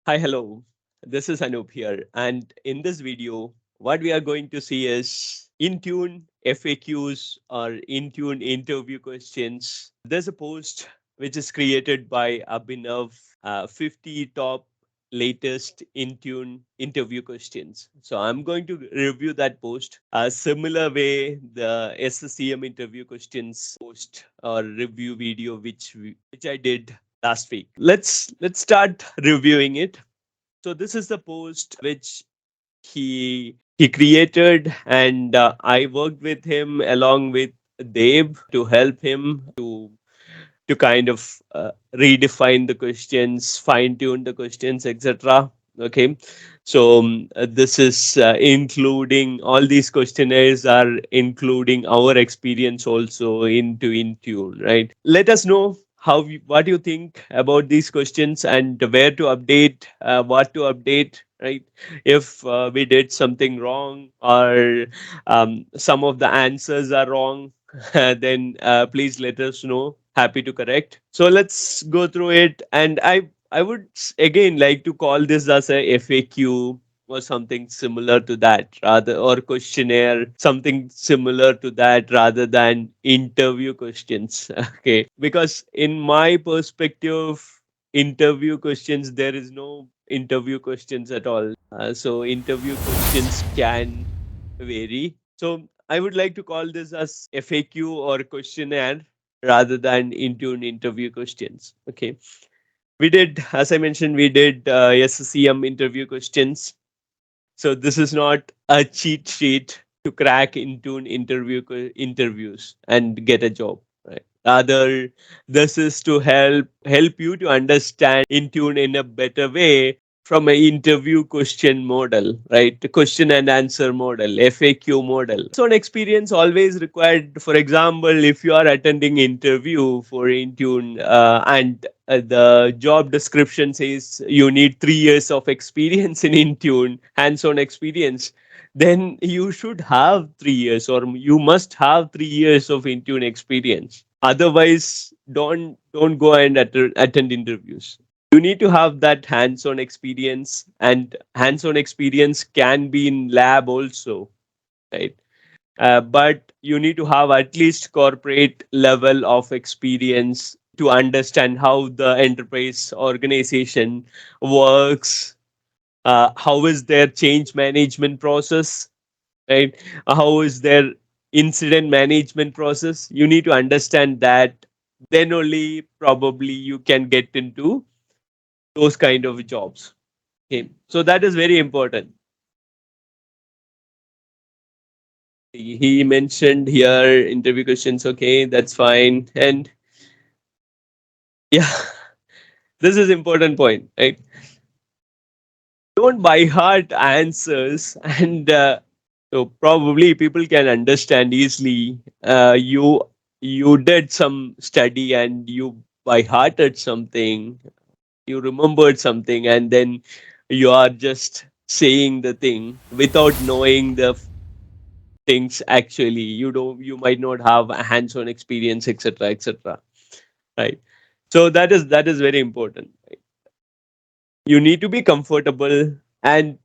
Hi, hello. This is Anup here. And in this video, what we are going to see is Intune FAQs or Intune interview questions. There's a post which is created by Abhinav, 50 top latest Intune interview questions. So I'm going to review that post. A similar way, the SCCM interview questions post or review video which I did last week. Let's start reviewing it. So this is the post which he created, and I worked with him along with Dave to help him to kind of redefine the questions, fine tune the questions, etc. Okay, so this is including all these questionnaires are including our experience also into Intune, right? Let us know what you think about these questions and where to update, what to update, right? If we did something wrong or some of the answers are wrong, then please let us know. Happy to correct. So let's go through it. And I would again like to call this as a FAQ or something similar to that, rather, or questionnaire, something similar to that, rather than interview questions. Okay, because in my perspective, interview questions, there is no interview questions at all. So interview questions can vary. So I would like to call this as FAQ or questionnaire rather than Intune interview questions. Okay. We did, as I mentioned, we did SCCM interview questions. So this is not a cheat sheet to crack Intune interviews and get a job. Right. Rather, this is to help you to understand Intune in a better way from an interview question model, right? The question and answer model, FAQ model. So, an experience always required. For example, if you are attending interview for Intune and the job description says you need 3 years of experience in Intune, hands-on experience, then you should have 3 years or you must have 3 years of Intune experience. Otherwise, don't go and attend interviews. You need to have that hands-on experience, and hands-on experience can be in lab also, right? But you need to have at least corporate level of experience to understand how the enterprise organization works. How is their change management process, right? How is their incident management process? You need to understand that. Then only probably you can get into those kind of jobs. Okay, so that is very important. He mentioned here interview questions. Okay, that's fine. And yeah, this is important point, right? Don't by heart answers, and so probably people can understand easily. You did some study and you by hearted something, you remembered something, and then you are just saying the thing without knowing the things actually. You might not have a hands-on experience, etc., etc., right? So that is very important, right? You need to be comfortable, and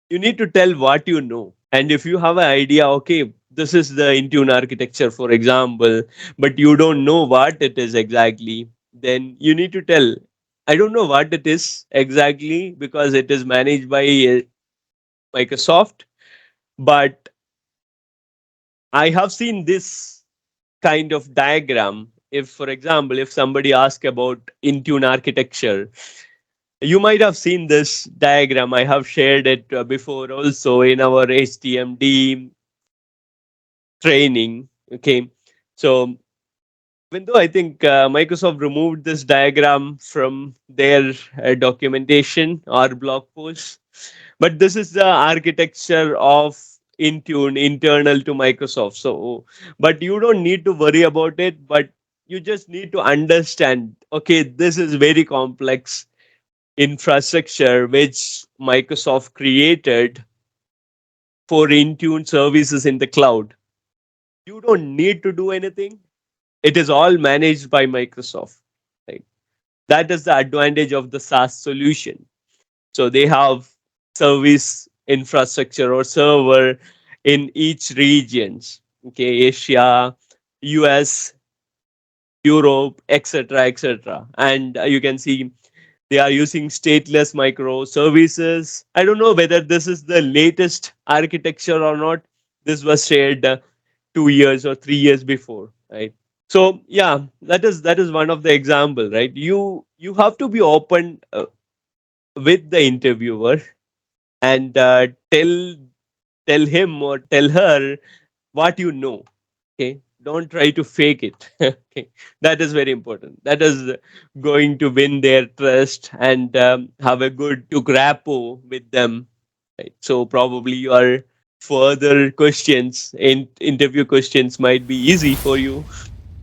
you need to tell what you know. And if you have an idea, okay, this is the Intune architecture, for example, but you don't know what it is exactly, then you need to tell, I don't know what it is exactly because it is managed by Microsoft, but I have seen this kind of diagram. If, for example, if somebody asks about Intune architecture, you might have seen this diagram. I have shared it before also in our HTMD training. Okay. So, even though I think Microsoft removed this diagram from their documentation or blog post, but this is the architecture of Intune internal to Microsoft. So, but you don't need to worry about it, but you just need to understand, okay, this is very complex infrastructure which Microsoft created for Intune services in the cloud. You don't need to do anything. It is all managed by Microsoft. Right? That is the advantage of the SaaS solution. So they have service infrastructure or server in each regions. Okay, Asia, US, Europe, etc., etc. And you can see they are using stateless microservices. I don't know whether this is the latest architecture or not. This was shared 2 years or 3 years before, right? So yeah, that is one of the example, right? You have to be open with the interviewer and tell him or tell her what you know. Okay, don't try to fake it. Okay, that is very important. That is going to win their trust and have a good to rapport with them, right? So probably your further questions in interview questions might be easy for you.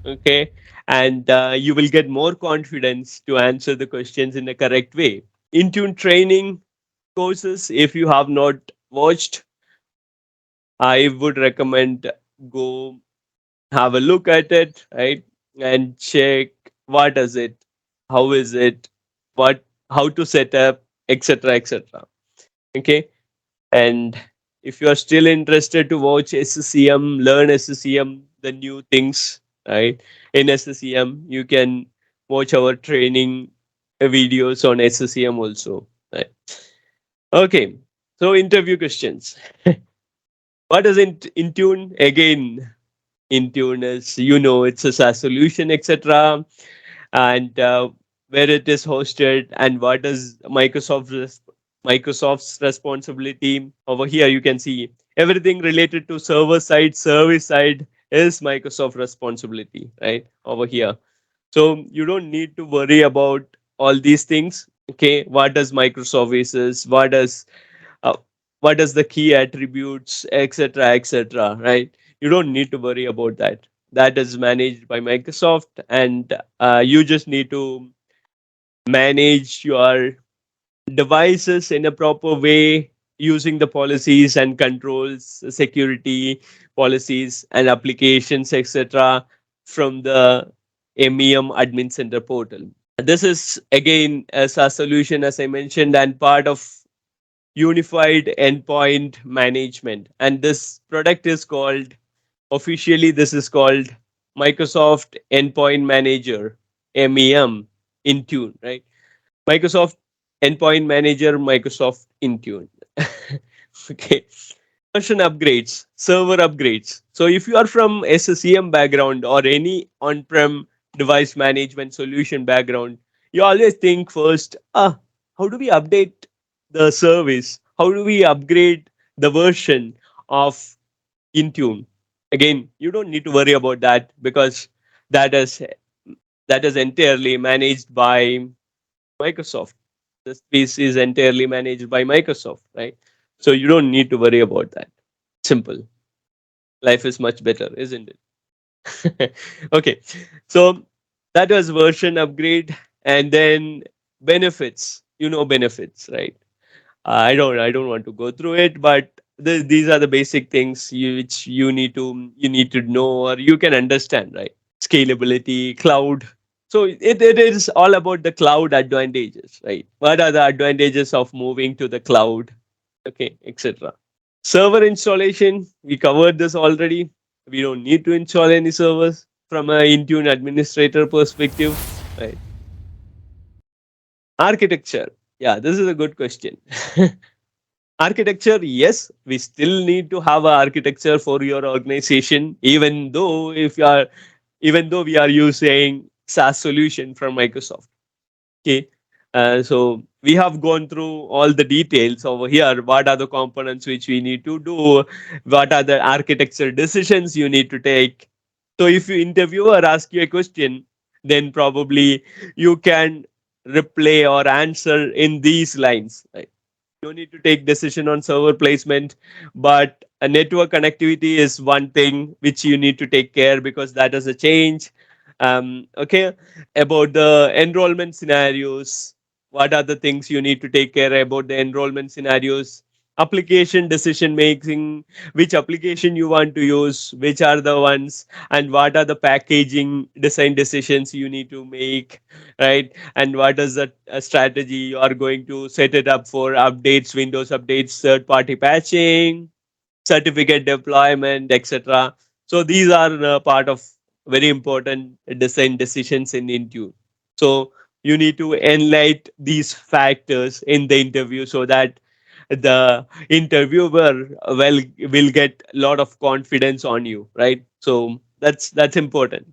Okay, and you will get more confidence to answer the questions in the correct way. Intune training courses, if you have not watched, I would recommend go have a look at it, right? And check what is it, how is it, what how to set up, etc. etc. Okay. And if you are still interested to watch SCCM, learn SCCM, the new things, right? In SCCM, you can watch our training videos on SCCM also. Right. Okay. So interview questions. What is Intune? Again, Intune is, it's a SaaS solution, etc. And where it is hosted and what is Microsoft's responsibility. Over here, you can see everything related to server side, service side is Microsoft responsibility, right? Over here. So you don't need to worry about all these things. Okay, what does microservices? Uh, what is the key attributes, etc., etc. Right? You don't need to worry about that. That is managed by Microsoft, and you just need to manage your devices in a proper way using the policies and controls, security policies and applications, etc., from the MEM Admin Center portal. This is again as a solution, as I mentioned, and part of unified endpoint management. And this product is called, officially, this is called Microsoft Endpoint Manager, MEM, Intune, right? Microsoft Endpoint Manager, Microsoft Intune. Okay. Version upgrades, server upgrades. So if you are from SCCM background or any on-prem device management solution background, you always think first, how do we update the service? How do we upgrade the version of Intune? Again, you don't need to worry about that because that is that is entirely managed by Microsoft. This piece is entirely managed by Microsoft, right? So you don't need to worry about that. Simple. Life is much better, isn't it? Okay. So that was version upgrade, and then benefits. Benefits, right? I don't want to go through it, but these are the basic things which you need to know or you can understand, right? Scalability, cloud. So it is all about the cloud advantages, right? What are the advantages of moving to the cloud? Okay, etc. Server installation, we covered this already. We don't need to install any servers from a Intune administrator perspective, right? Architecture. Yeah, this is a good question. Architecture, yes, we still need to have an architecture for your organization, even though we are using SaaS solution from Microsoft. Okay. So we have gone through all the details over here. What are the components which we need to do? What are the architecture decisions you need to take? So if you interviewer ask you a question, then probably you can replay or answer in these lines. Right? You need to take decision on server placement, but a network connectivity is one thing which you need to take care because that is a change. Okay, about the enrollment scenarios, what are the things you need to take care about the enrollment scenarios? application decision making, which application you want to use, which are the ones, and what are the packaging design decisions you need to make, right? And what is the strategy you are going to set it up for updates, Windows updates, third party patching, certificate deployment, etc. So these are part of very important design decisions in Intune. So you need to enlighten these factors in the interview so that the interviewer will get a lot of confidence on you, right? So that's important.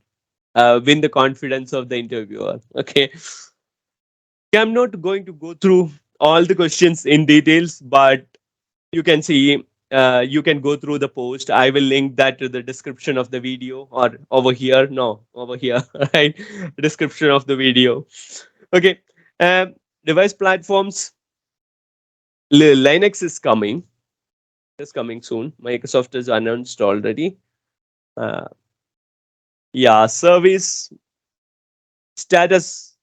Win the confidence of the interviewer. Okay, I'm not going to go through all the questions in details, but you can see, you can go through the post. I will link that to the description of the video, or over here, no, over here, right? Description of the video. Okay. Device platforms. Linux is coming soon. Microsoft has announced already. uh, yeah, service status.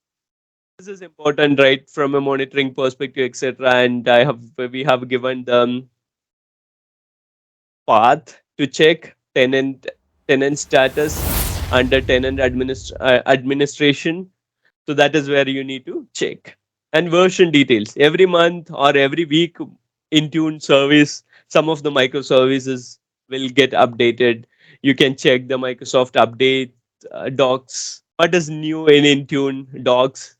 This is important, right, from a monitoring perspective, etc. And we have given the path to check tenant status under administration. So that is where you need to check. And version details every month or every week. Intune service, some of the microservices will get updated. You can check the Microsoft update docs. What is new in Intune docs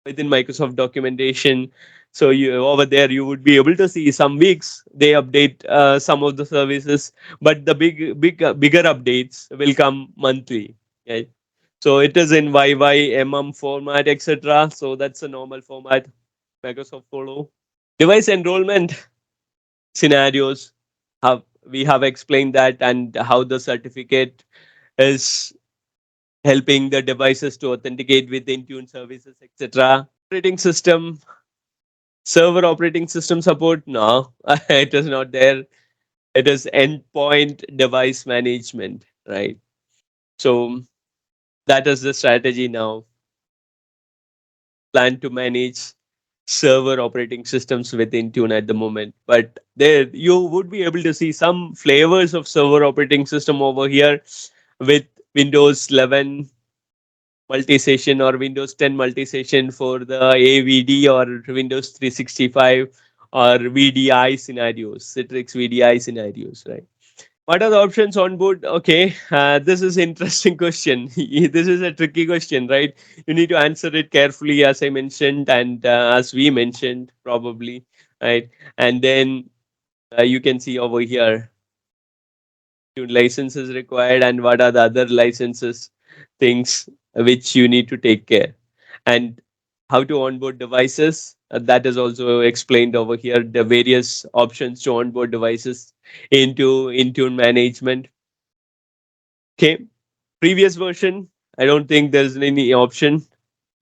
within Microsoft documentation? So you over there you would be able to see some weeks they update some of the services, but the bigger updates will come monthly. Okay? So it is in YYMM format, etc. So that's a normal format Microsoft follow. Device enrollment scenarios. Have we have explained that, and how the certificate is helping the devices to authenticate with Intune services, etc. Operating system, server operating system support. No, it is not there. It is endpoint device management, right? So that is the strategy now. Plan to manage server operating systems with Intune at the moment. But there you would be able to see some flavors of server operating system over here with Windows 11 multi-session or Windows 10 multi-session for the AVD or Windows 365 or VDI scenarios, Citrix VDI scenarios, right? What are the options on board? Okay, this is interesting question. This is a tricky question, right? You need to answer it carefully, as I mentioned, and as we mentioned, probably, right? And then you can see over here, licenses required, and what are the other licenses, things which you need to take care, and how to onboard devices. That is also explained over here. The various options to onboard devices into Intune management. Okay, previous version. I don't think there's any option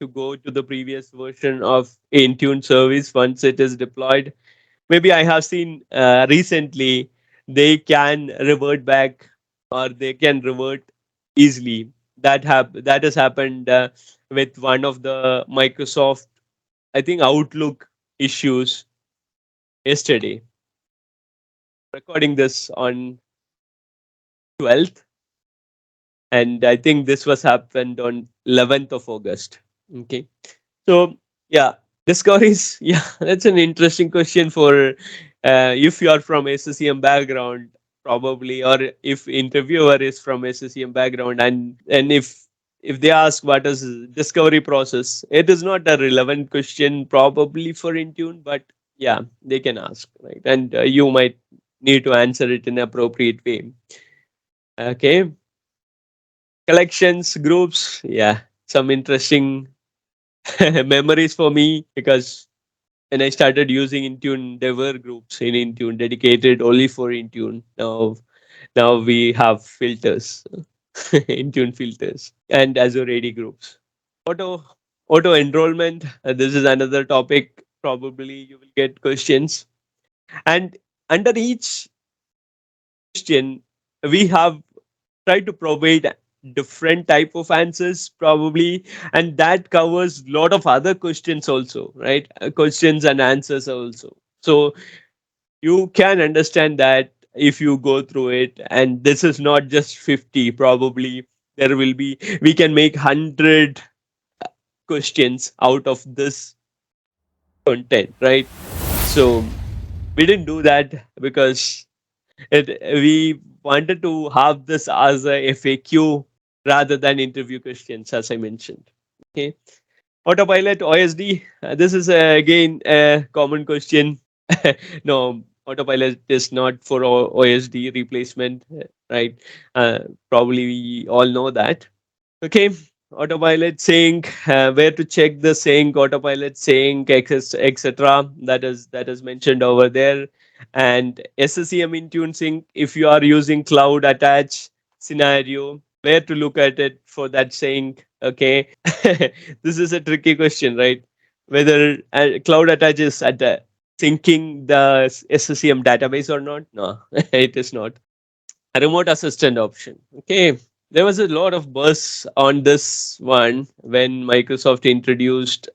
to go to the previous version of Intune service once it is deployed. Maybe I have seen recently they can revert back, or they can revert easily. That has happened with one of the Microsoft, I think, Outlook issues yesterday. Recording this on 12th, and I think this was happened on 11th of August. Okay. So yeah, discoveries. Yeah, that's an interesting question for if you are from SCCM background, probably, or if interviewer is from SCCM background, and if they ask what is discovery process, it is not a relevant question probably for Intune, but yeah, they can ask, right, and you might need to answer it in appropriate way. Okay, collections, groups. Yeah, some interesting memories for me, because when I started using Intune, there were groups in Intune dedicated only for Intune. Now we have filters, Intune filters, and Azure AD groups. Auto auto enrollment. This is another topic. Probably you will get questions, and under each question, we have tried to provide different type of answers, probably, and that covers lot of other questions also, right? Questions and answers also. So you can understand that if you go through it, and this is not just 50, probably there will be, we can make 100 questions out of this content, right? So we didn't do that because we wanted to have this as a FAQ rather than interview questions, as I mentioned. Okay. Autopilot OSD. This is again a common question. No, autopilot is not for OSD replacement, right? Uh, Probably we all know that. Okay, autopilot sync, where to check the sync, autopilot sync, etc. That is mentioned over there, and SCCM Intune sync. If you are using cloud attach scenario, where to look at it for that sync? Okay, this is a tricky question, right? Whether cloud attaches at syncing the SCCM database or not? No, it is not a remote assistant option. Okay, there was a lot of buzz on this one when Microsoft introduced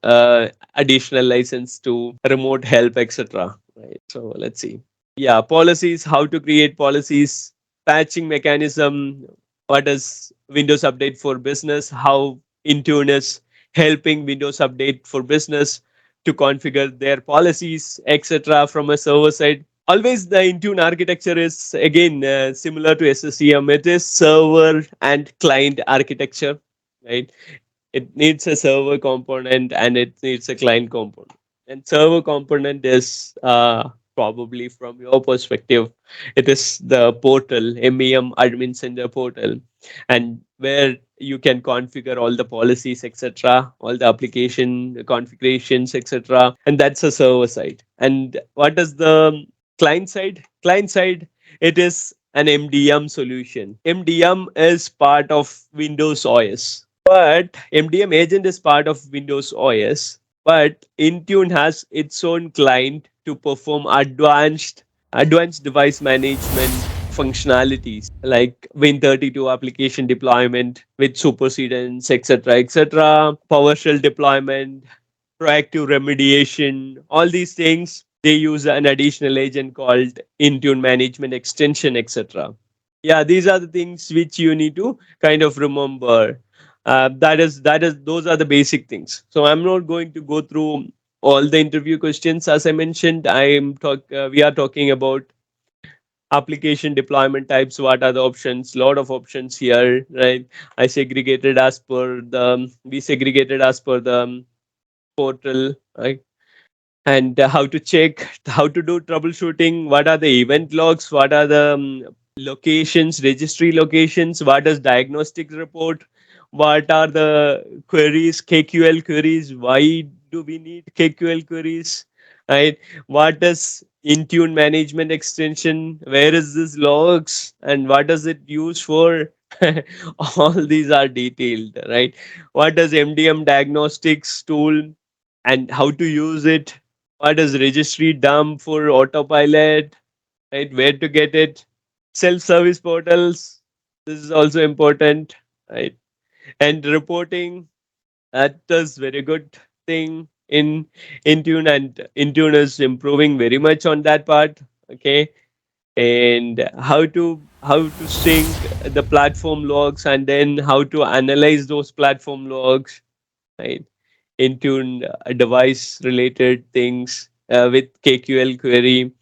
additional license to remote help, etc. Right. So let's see. Yeah, policies, how to create policies, patching mechanism, what is Windows Update for Business, how Intune is helping Windows Update for Business to configure their policies, etc. from a server side. Always the Intune architecture is again similar to SCCM. It is server and client architecture, right? It needs a server component and it needs a client component. And server component is probably from your perspective, it is the portal, MEM admin center portal, and where you can configure all the policies, etc., all the application configurations, etc. And that's a server side. And what is the client side? Client side, it is an MDM solution. MDM is part of Windows OS, but MDM agent is part of Windows OS. But Intune has its own client to perform advanced device management functionalities like Win32 application deployment with supersedence, etc., etc., PowerShell deployment, proactive remediation, all these things. They use an additional agent called Intune Management Extension, etc. Yeah, these are the things which you need to kind of remember. That is those are the basic things. So I'm not going to go through all the interview questions. As I mentioned, we are talking about application deployment types. What are the options? Lot of options here, right? We segregated as per the portal, right? And how to check, how to do troubleshooting, what are the event logs, what are the locations, registry locations, what does diagnostic report, what are the queries, KQL queries, why do we need KQL queries, right? What does Intune management extension, where is this logs and what does it use for? All these are detailed, right? What does MDM diagnostics tool and how to use it? What is registry dump for autopilot, right? Where to get it? Self-service portals. This is also important, right? And reporting. That is very good thing in Intune, and Intune is improving very much on that part. Okay, and how to sync the platform logs and then how to analyze those platform logs, right? Intune device related things with KQL query.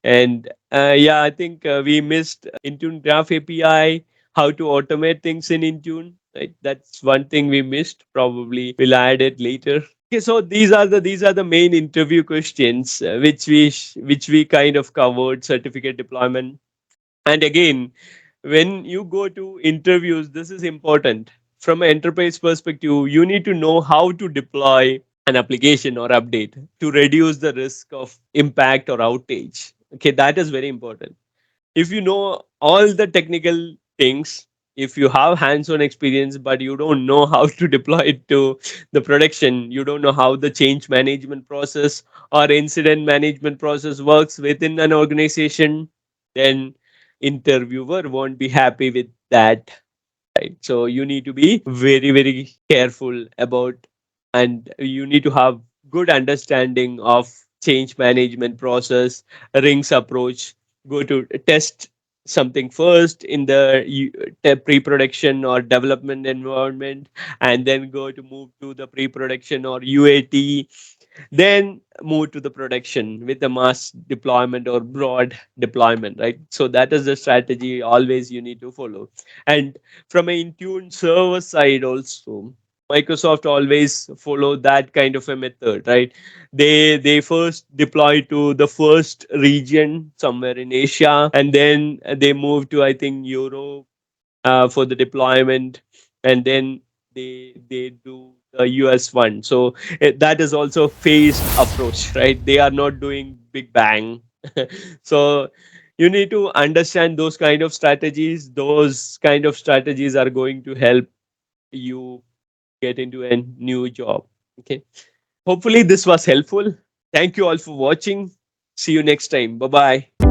And yeah, I think we missed Intune Graph API, how to automate things in Intune. Right? That's one thing we missed. Probably we'll add it later. Okay, so these are the main interview questions which we kind of covered. Certificate deployment, and again, when you go to interviews, this is important. From an enterprise perspective, you need to know how to deploy an application or update to reduce the risk of impact or outage. Okay, that is very important. If you know all the technical things, if you have hands-on experience but you don't know how to deploy it to the production, you don't know how the change management process or incident management process works within an organization, then interviewer won't be happy with that, right? So you need to be very very careful about, and you need to have good understanding of change management process, rings approach, go to test something first in the pre-production or development environment, and then go to move to the pre-production or UAT, then move to the production with the mass deployment or broad deployment, right? So that is the strategy always you need to follow. And from a Intune server side also, Microsoft always follow that kind of a method, right? They first deploy to the first region somewhere in Asia, and then they move to, I think, Europe for the deployment, and then they do the US one. So that is also phased approach, right? They are not doing big bang. So you need to understand those kind of strategies. Those kind of strategies are going to help you get into a new job. Okay. Hopefully this was helpful. Thank you all for watching. See you next time. Bye bye.